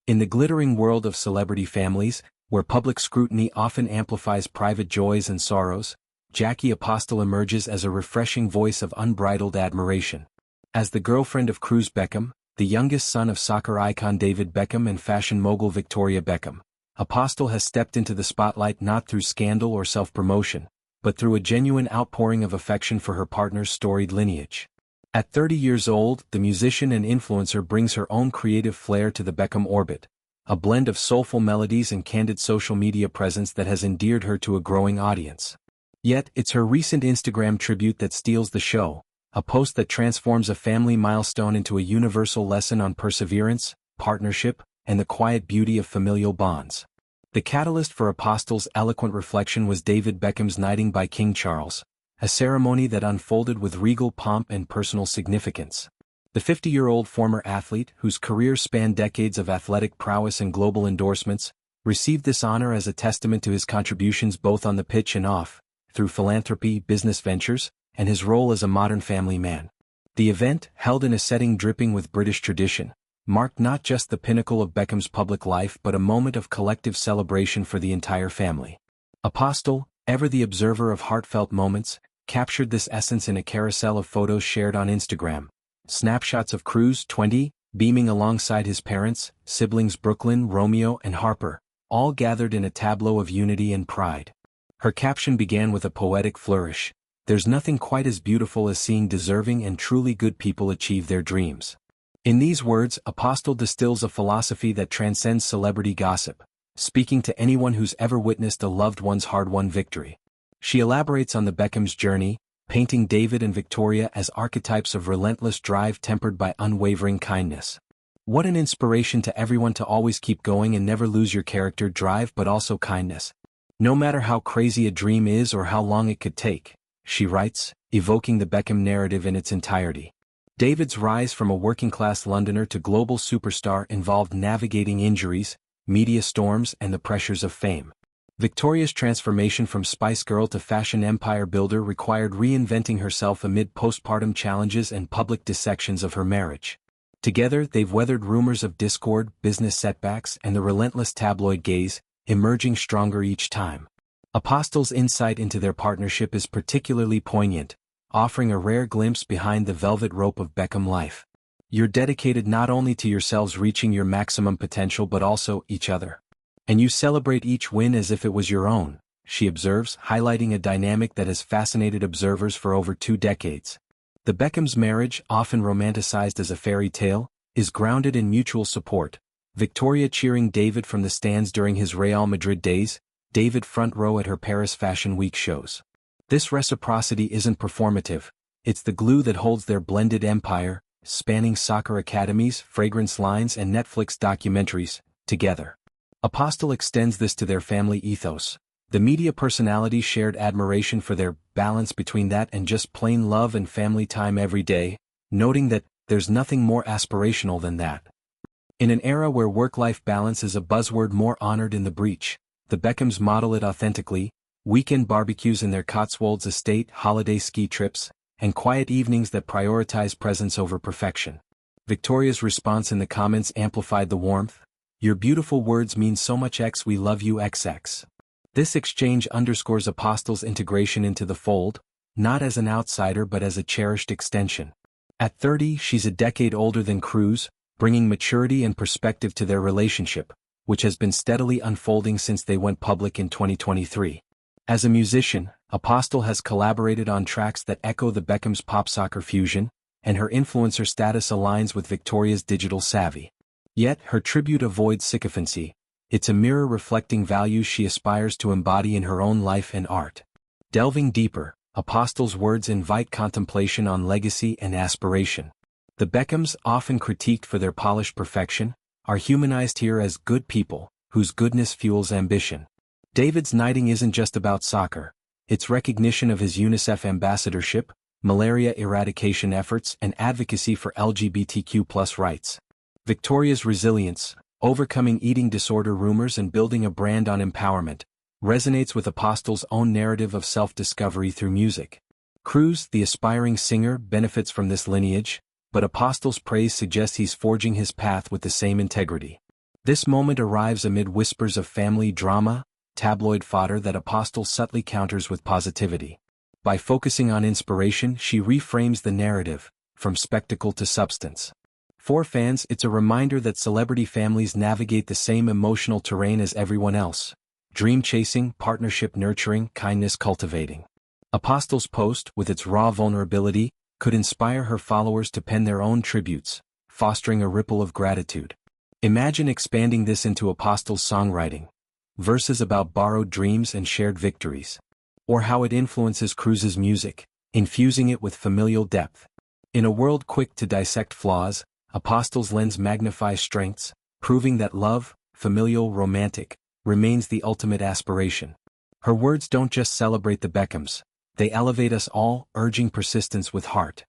In the glittering world of celebrity families, where public scrutiny often amplifies private joys and sorrows, Jackie Apostel emerges as a refreshing voice of unbridled admiration. As the girlfriend of Cruz Beckham, the youngest son of soccer icon David Beckham and fashion mogul Victoria Beckham, Apostel has stepped into the spotlight not through scandal or self-promotion, but through a genuine outpouring of affection for her partner's storied lineage. At 30 years old, the musician and influencer brings her own creative flair to the Beckham orbit, a blend of soulful melodies and candid social media presence that has endeared her to a growing audience. Yet, it's her recent Instagram tribute that steals the show, a post that transforms a family milestone into a universal lesson on perseverance, partnership, and the quiet beauty of familial bonds. The catalyst for Apostel's eloquent reflection was David Beckham's knighting by King Charles, a ceremony that unfolded with regal pomp and personal significance. The 50-year-old former athlete, whose career spanned decades of athletic prowess and global endorsements, received this honor as a testament to his contributions both on the pitch and off, through philanthropy, business ventures, and his role as a modern family man. The event, held in a setting dripping with British tradition, marked not just the pinnacle of Beckham's public life but a moment of collective celebration for the entire family. Apostel, ever the observer of heartfelt moments, captured this essence in a carousel of photos shared on Instagram. Snapshots of Cruz, 20, beaming alongside his parents, siblings Brooklyn, Romeo, and Harper, all gathered in a tableau of unity and pride. Her caption began with a poetic flourish: "There's nothing quite as beautiful as seeing deserving and truly good people achieve their dreams." In these words, Apostel distills a philosophy that transcends celebrity gossip, speaking to anyone who's ever witnessed a loved one's hard-won victory. She elaborates on the Beckhams' journey, painting David and Victoria as archetypes of relentless drive tempered by unwavering kindness. What an inspiration to everyone to always keep going and never lose your character, drive, but also kindness. No matter how crazy a dream is or how long it could take, she writes, evoking the Beckham narrative in its entirety. David's rise from a working-class Londoner to global superstar involved navigating injuries, media storms, and the pressures of fame. Victoria's transformation from Spice Girl to fashion empire builder required reinventing herself amid postpartum challenges and public dissections of her marriage. Together, they've weathered rumors of discord, business setbacks, and the relentless tabloid gaze, emerging stronger each time. Apostel's insight into their partnership is particularly poignant, offering a rare glimpse behind the velvet rope of Beckham life. You're dedicated not only to yourselves reaching your maximum potential but also each other. And you celebrate each win as if it was your own, she observes, highlighting a dynamic that has fascinated observers for over 2 decades. The Beckhams' marriage, often romanticized as a fairy tale, is grounded in mutual support, Victoria cheering David from the stands during his Real Madrid days, David front row at her Paris Fashion Week shows. This reciprocity isn't performative, it's the glue that holds their blended empire, spanning soccer academies, fragrance lines, and Netflix documentaries, together. Apostel extends this to their family ethos. The media personalities shared admiration for their balance between that and just plain love and family time every day, noting that there's nothing more aspirational than that. In an era where work-life balance is a buzzword more honored in the breach, the Beckhams model it authentically: weekend barbecues in their Cotswolds estate, holiday ski trips, and quiet evenings that prioritize presence over perfection. Victoria's response in the comments amplified the warmth: "Your beautiful words mean so much, X, we love you XX." This exchange underscores Apostel's integration into the fold, not as an outsider but as a cherished extension. At 30, she's a decade older than Cruz, bringing maturity and perspective to their relationship, which has been steadily unfolding since they went public in 2023. As a musician, Apostel has collaborated on tracks that echo the Beckhams' pop soccer fusion, and her influencer status aligns with Victoria's digital savvy. Yet, her tribute avoids sycophancy. It's a mirror reflecting values she aspires to embody in her own life and art. Delving deeper, Apostel's words invite contemplation on legacy and aspiration. The Beckhams, often critiqued for their polished perfection, are humanized here as good people, whose goodness fuels ambition. David's knighting isn't just about soccer, it's recognition of his UNICEF ambassadorship, malaria eradication efforts, and advocacy for LGBTQ+ rights. Victoria's resilience, overcoming eating disorder rumors and building a brand on empowerment, resonates with Apostel's own narrative of self-discovery through music. Cruz, the aspiring singer, benefits from this lineage, but Apostel's praise suggests he's forging his path with the same integrity. This moment arrives amid whispers of family drama, tabloid fodder that Apostel subtly counters with positivity. By focusing on inspiration, she reframes the narrative, from spectacle to substance. For fans, it's a reminder that celebrity families navigate the same emotional terrain as everyone else: dream chasing, partnership nurturing, kindness cultivating. Apostel's post, with its raw vulnerability, could inspire her followers to pen their own tributes, fostering a ripple of gratitude. Imagine expanding this into Apostel's songwriting, verses about borrowed dreams and shared victories. Or how it influences Cruz's music, infusing it with familial depth. In a world quick to dissect flaws, Apostel's lens magnifies strengths, proving that love, familial, romantic, remains the ultimate aspiration. Her words don't just celebrate the Beckhams, they elevate us all, urging persistence with heart.